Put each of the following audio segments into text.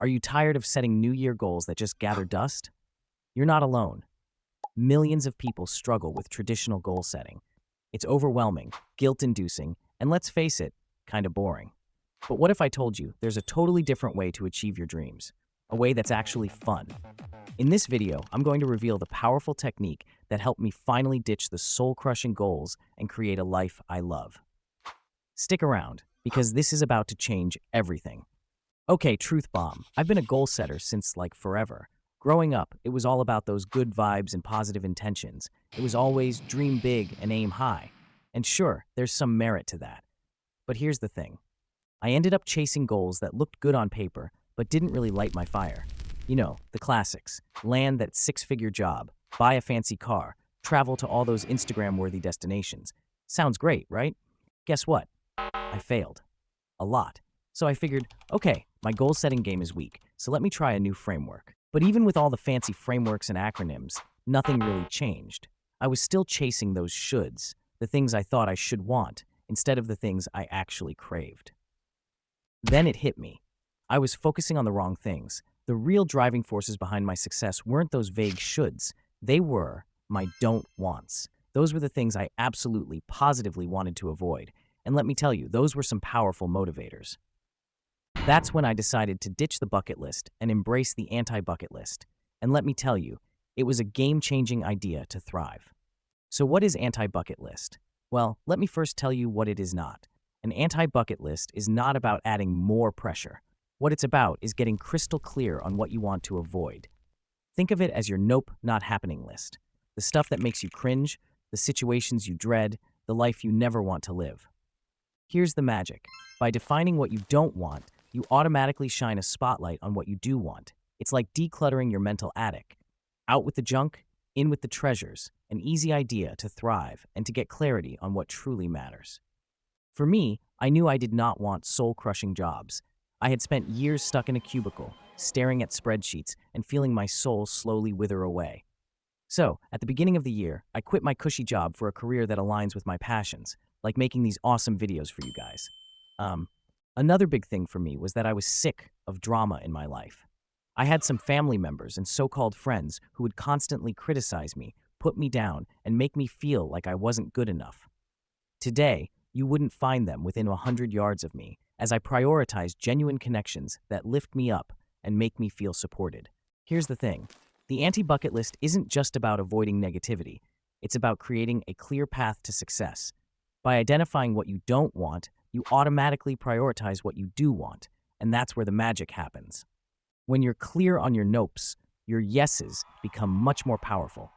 Are you tired of setting New Year goals that just gather dust? You're not alone. Millions of people struggle with traditional goal setting. It's overwhelming, guilt-inducing, and let's face it, kind of boring. But what if I told you there's a totally different way to achieve your dreams? A way that's actually fun. In this video, I'm going to reveal the powerful technique that helped me finally ditch the soul-crushing goals and create a life I love. Stick around, because this is about to change everything. Okay, truth bomb. I've been a goal setter since forever. Growing up, it was all about those good vibes and positive intentions. It was always dream big and aim high. And sure, there's some merit to that. But here's the thing. I ended up chasing goals that looked good on paper, but didn't really light my fire. You know, the classics. Land that six-figure job, buy a fancy car, travel to all those Instagram-worthy destinations. Sounds great, right? Guess what? I failed. A lot. So I figured, okay, my goal-setting game is weak, so let me try a new framework. But even with all the fancy frameworks and acronyms, nothing really changed. I was still chasing those shoulds, the things I thought I should want, instead of the things I actually craved. Then it hit me. I was focusing on the wrong things. The real driving forces behind my success weren't those vague shoulds. They were my don't wants. Those were the things I absolutely, positively wanted to avoid. And let me tell you, those were some powerful motivators. That's when I decided to ditch the bucket list and embrace the anti-bucket list. And let me tell you, it was a game-changing idea to thrive. So what is anti-bucket list? Well, let me first tell you what it is not. An anti-bucket list is not about adding more pressure. What it's about is getting crystal clear on what you want to avoid. Think of it as your nope, not happening list. The stuff that makes you cringe, the situations you dread, the life you never want to live. Here's the magic. By defining what you don't want, you automatically shine a spotlight on what you do want. It's like decluttering your mental attic. Out with the junk, in with the treasures. An easy idea to thrive and to get clarity on what truly matters. For me, I knew I did not want soul-crushing jobs. I had spent years stuck in a cubicle, staring at spreadsheets and feeling my soul slowly wither away. So, at the beginning of the year, I quit my cushy job for a career that aligns with my passions, like making these awesome videos for you guys. Another big thing for me was that I was sick of drama in my life. I had some family members and so-called friends who would constantly criticize me, put me down, and make me feel like I wasn't good enough. Today, you wouldn't find them within 100 yards of me, as I prioritize genuine connections that lift me up and make me feel supported. Here's the thing. The anti-bucket list isn't just about avoiding negativity. It's about creating a clear path to success. By identifying what you don't want, you automatically prioritize what you do want, and that's where the magic happens. When you're clear on your nopes, your yeses become much more powerful.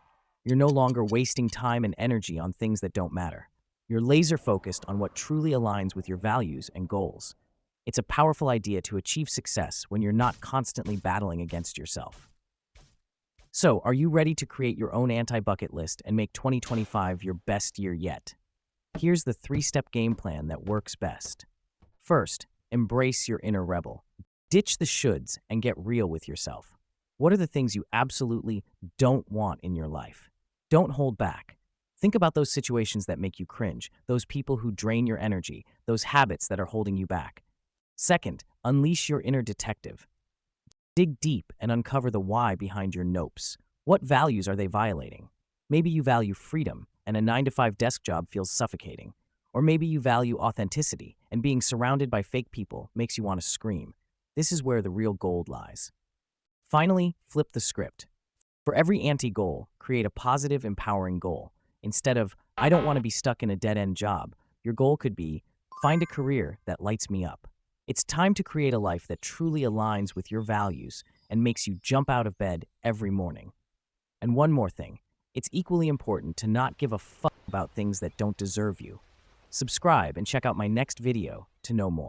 You're no longer wasting time and energy on things that don't matter. You're laser-focused on what truly aligns with your values and goals. It's a powerful idea to achieve success when you're not constantly battling against yourself. So, are you ready to create your own anti-bucket list and make 2025 your best year yet? Here's the 3-step game plan that works best. First, embrace your inner rebel. Ditch the shoulds and get real with yourself. What are the things you absolutely don't want in your life? Don't hold back. Think about those situations that make you cringe, those people who drain your energy, those habits that are holding you back. Second, unleash your inner detective. Dig deep and uncover the why behind your nopes. What values are they violating? Maybe you value freedom, and a 9-to-5 desk job feels suffocating. Or maybe you value authenticity, and being surrounded by fake people makes you want to scream. This is where the real gold lies. Finally, flip the script. For every anti-goal, create a positive, empowering goal. Instead of, I don't want to be stuck in a dead-end job, your goal could be, find a career that lights me up. It's time to create a life that truly aligns with your values and makes you jump out of bed every morning. And one more thing. It's equally important to not give a fuck about things that don't deserve you. Subscribe and check out my next video to know more.